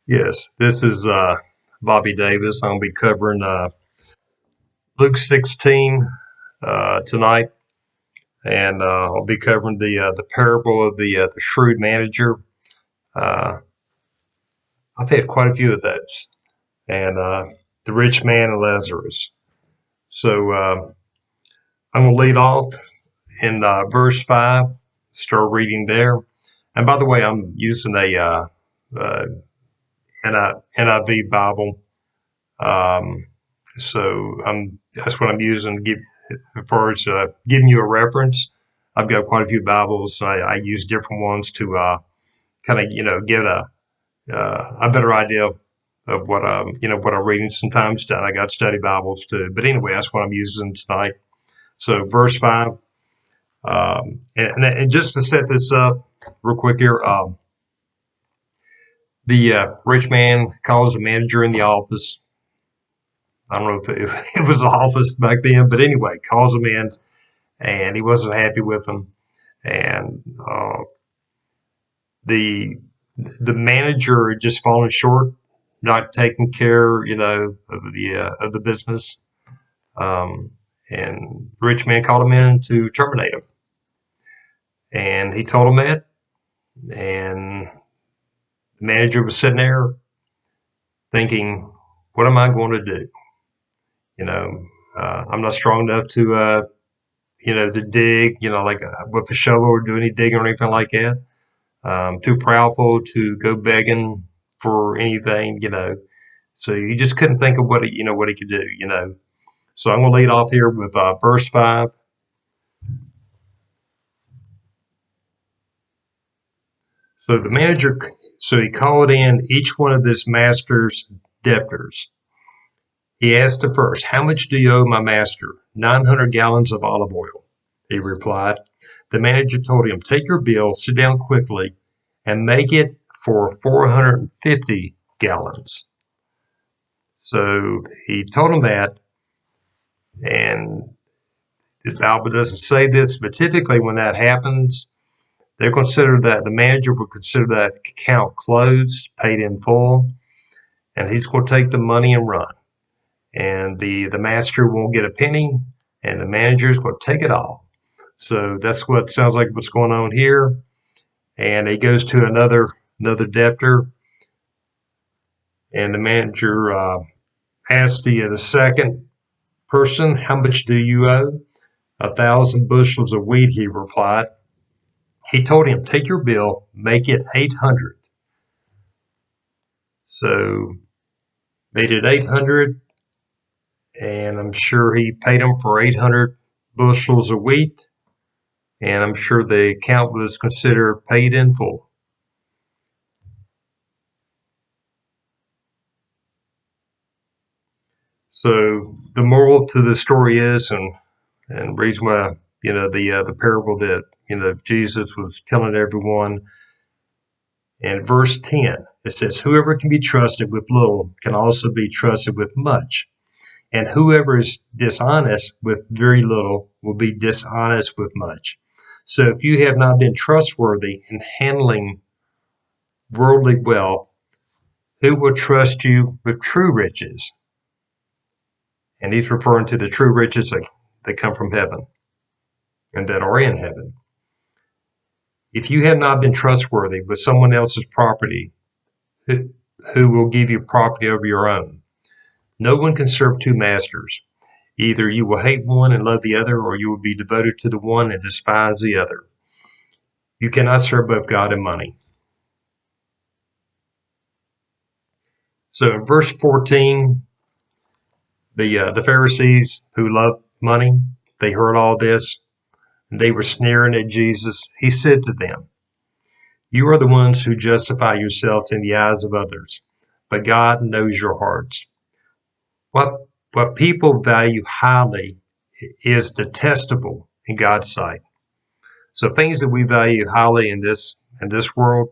Yes, this is Bobby Davis. I'll be covering Luke 16 tonight, and I'll be covering the parable of the shrewd manager. Uh, I've had quite a few of those, and the rich man and Lazarus. So I'm going to lead off in verse 5. Start reading there. And by the way, I'm using uh, NIV Bible. Um, So that's what I'm using to give as far as giving you a reference. I've got quite a few Bibles. I use different ones to kind of get a better idea of what I'm reading. Sometimes I got study Bibles too. But anyway, that's what I'm using tonight. So verse 5, and just to set this up real quick here, the rich man calls the manager in the office. I don't know if it was the office back then, but anyway, calls him in, and he wasn't happy with them. And the the manager had just fallen short, not taking care, of the business. Um, and the rich man called him in to terminate him, and he told him that. And the manager was sitting there thinking, "What am I going to do? You know, I'm not strong enough to dig, like with a shovel or do any digging or anything like that. Too proudful to go begging for anything. So he just couldn't think of what he could do. So I'm going to lead off here with verse 5. So the manager, so he called in each one of this master's debtors. He asked the first, "How much do you owe my master?" 900 gallons of olive oil, he replied. The manager told him, "Take your bill, sit down quickly, and make it for 450 gallons. So he told him that, and the Bible doesn't say this, but typically when that happens, the manager would consider that account closed, paid in full, and he's going to take the money and run. And the master won't get a penny, and the manager's going to take it all. So that's what sounds like what's going on here. And he goes to another debtor, and the manager asks the second person, "How much do you owe?" 1,000 bushels of wheat, he replied. He told him, "Take your bill, make it 800." So made it 800, and I'm sure he paid him for 800 bushels of wheat, and I'm sure the account was considered paid in full. So the moral to the story is, and reason why the parable that Jesus was telling everyone. In verse 10, it says, "Whoever can be trusted with little can also be trusted with much. And whoever is dishonest with very little will be dishonest with much." So if you have not been trustworthy in handling worldly wealth, who will trust you with true riches? And he's referring to the true riches that come from heaven and that are in heaven. If you have not been trustworthy with someone else's property, who will give you property over your own? No one can serve two masters. Either you will hate one and love the other, or you will be devoted to the one and despise the other. You cannot serve both God and money. So in verse 14, the Pharisees who loved money, they heard all this, and they were sneering at Jesus. He said to them, "You are the ones who justify yourselves in the eyes of others, but God knows your hearts. What what people value highly is detestable in God's sight." So things that we value highly in this world,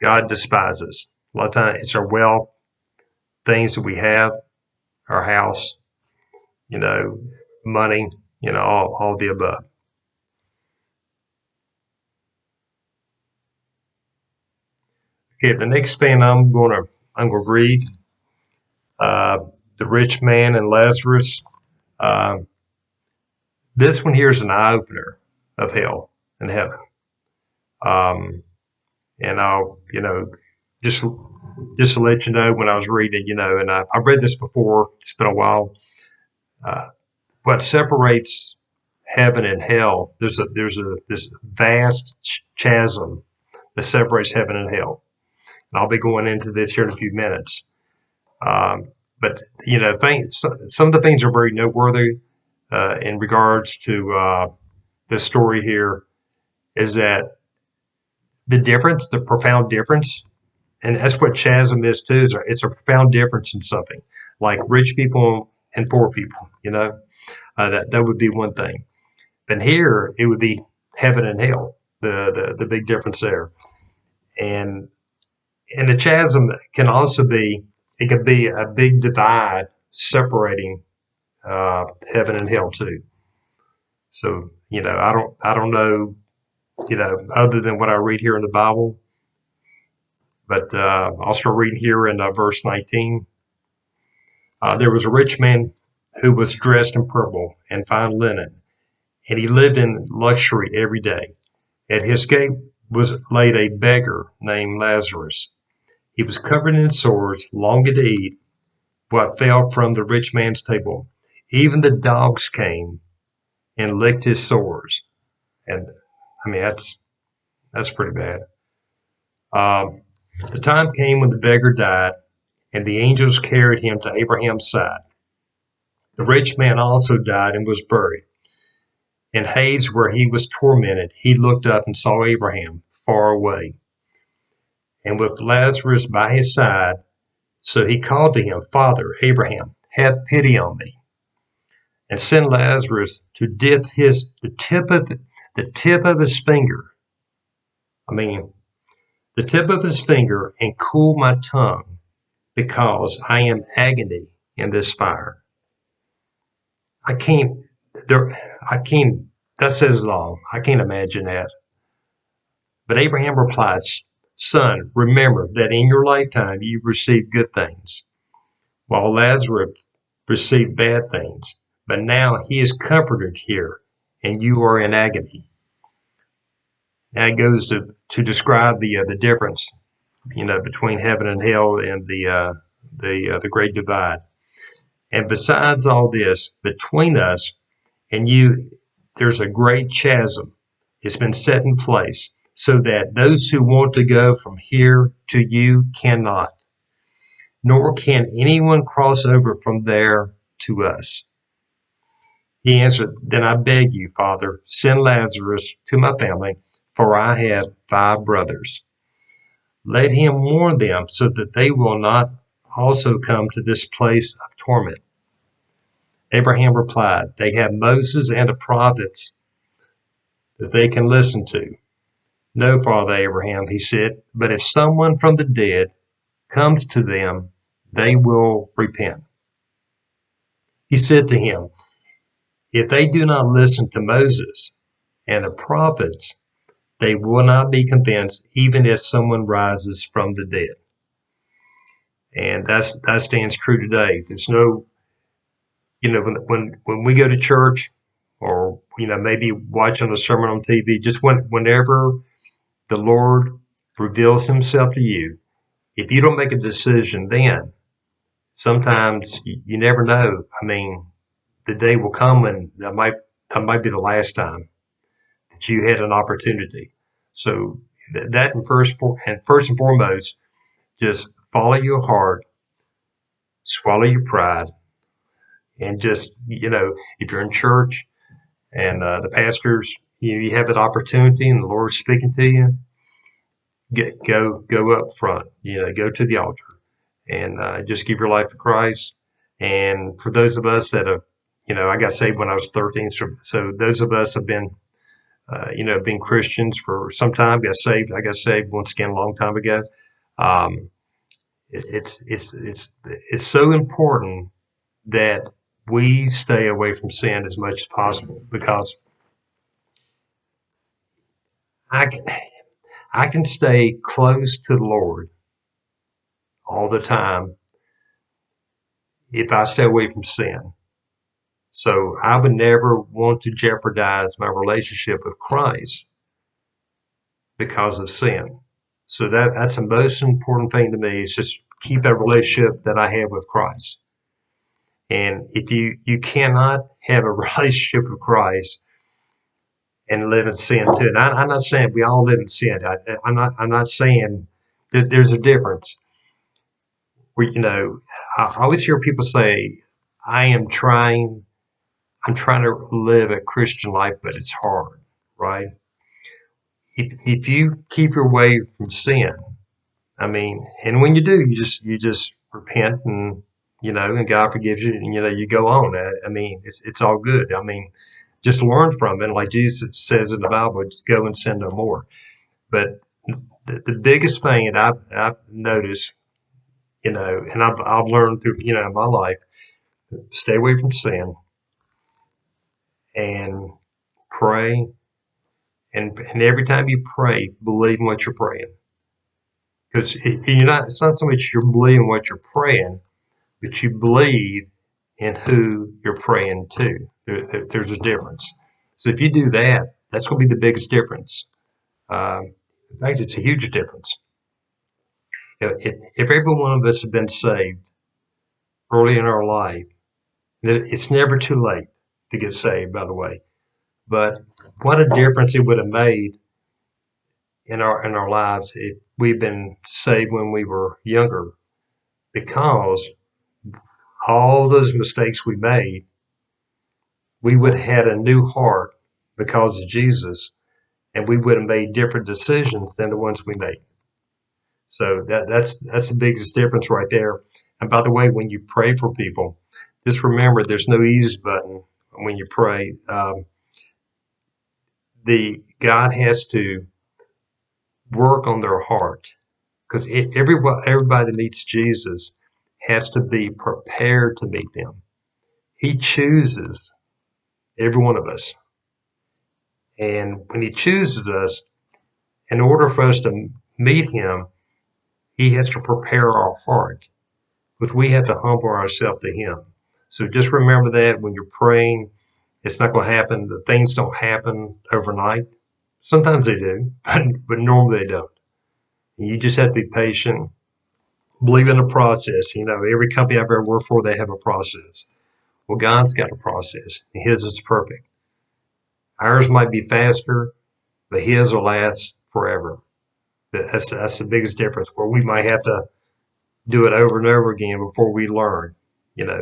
God despises. A lot of times it's our wealth, things that we have, our house, you know, money, all the above. Okay, the next thing I'm gonna read, the rich man and Lazarus. Uh, this one here is an eye opener of hell and heaven. And I'll, just just to let you know, when I was reading, and I've read this before. It's been a while. Uh, what separates heaven and hell? There's this vast chasm that separates heaven and hell. And I'll be going into this here in a few minutes. But some of the things are very noteworthy in regards to this story here. Is that the profound difference, and that's what chasm is too. It's a profound difference in something, like rich people and poor people. That would be one thing. But here it would be heaven and hell. The big difference there, and the chasm can also be, it could be a big divide separating heaven and hell too. So I don't know, other than what I read here in the Bible. But I'll start reading here in verse 19. There was a rich man who was dressed in purple and fine linen, and he lived in luxury every day. At his gate was laid a beggar named Lazarus. He was covered in sores, longing to eat what fell from the rich man's table. Even the dogs came and licked his sores. And I mean, that's pretty bad. Um, the time came when the beggar died, and the angels carried him to Abraham's side. The rich man also died and was buried. In Hades, where he was tormented, he looked up and saw Abraham far away, and with Lazarus by his side. So he called to him, Father Abraham, have pity on me, and send Lazarus to dip the tip of his finger. I mean, the tip of his finger, and cool my tongue, because I am agony in this fire. I can't. I can't. That says it all. I can't imagine that. But Abraham replied, Son, remember that in your lifetime you received good things, while Lazarus received bad things. But now he is comforted here, and you are in agony. Now it goes to describe the difference, between heaven and hell, and the great divide. And besides all this, between us and you, there's a great chasm. It's been set in place so that those who want to go from here to you cannot, nor can anyone cross over from there to us. He answered, Then I beg you, Father, send Lazarus to my family, for I have 5 brothers. Let him warn them so that they will not also come to this place of torment. Abraham replied, They have Moses and the prophets that they can listen to. No, Father Abraham, he said, but if someone from the dead comes to them, they will repent. He said to him, If they do not listen to Moses and the prophets, they will not be convinced, even if someone rises from the dead. And that stands true today. There's no, when we go to church, or maybe watching a sermon on TV, just whenever the Lord reveals himself to you, if you don't make a decision then, sometimes you never know. I mean, the day will come, and that might be the last time that you had an opportunity. So that first and foremost, just follow your heart, swallow your pride, and just, if you're in church and the pastors, you have an opportunity and the Lord's speaking to you, go up front, go to the altar, and just give your life to Christ. And for those of us that have, I got saved when I was 13, so those of us have been, been Christians for some time. I got saved once again a long time ago. Um, it's so important that we stay away from sin as much as possible, because I I can stay close to the Lord all the time if I stay away from sin. So I would never want to jeopardize my relationship with Christ because of sin. So that's the most important thing to me is just keep that relationship that I have with Christ. And if you cannot have a relationship with Christ and live in sin too. And I'm not saying we all live in sin. I'm not saying that there's a difference. I always hear people say, I am trying, I'm trying to live a Christian life, but it's hard, right? If you keep your way from sin, I mean, and when you do, you just repent and God forgives you and, you go on. I mean, it's all good. I mean, just learn from it. Like Jesus says in the Bible, just go and sin no more. But the biggest thing that I've noticed, and I've learned through, my life, stay away from sin and pray. And every time you pray, believe in what you're praying. Because it's not so much you're believing what you're praying, but you believe in who you're praying to. There's a difference. So if you do that, that's going to be the biggest difference. In fact, it's a huge difference. If every one of us had been saved early in our life, it's never too late to get saved, by the way. But what a difference it would have made in our lives if we'd been saved when we were younger, because all those mistakes we made, we would have had a new heart because of Jesus, and we would have made different decisions than the ones we made. So that's the biggest difference right there. And by the way, when you pray for people, just remember there's no easy button when you pray. The God has to work on their heart, because everybody that meets Jesus has to be prepared to meet them. He chooses every one of us. And when he chooses us, in order for us to meet him, he has to prepare our heart, but we have to humble ourselves to him. So just remember that when you're praying, it's not going to happen. The things don't happen overnight. Sometimes they do, but normally they don't. You just have to be patient, believe in the process. Every company I've ever worked for, they have a process. Well, God's got a process, and his is perfect. Ours might be faster, but his will last forever. That's the biggest difference, where we might have to do it over and over again before we learn.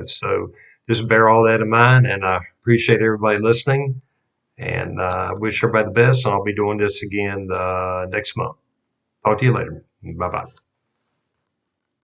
So just bear all that in mind, and I appreciate everybody listening, and I wish everybody the best, and I'll be doing this again next month. Talk to you later. Bye-bye.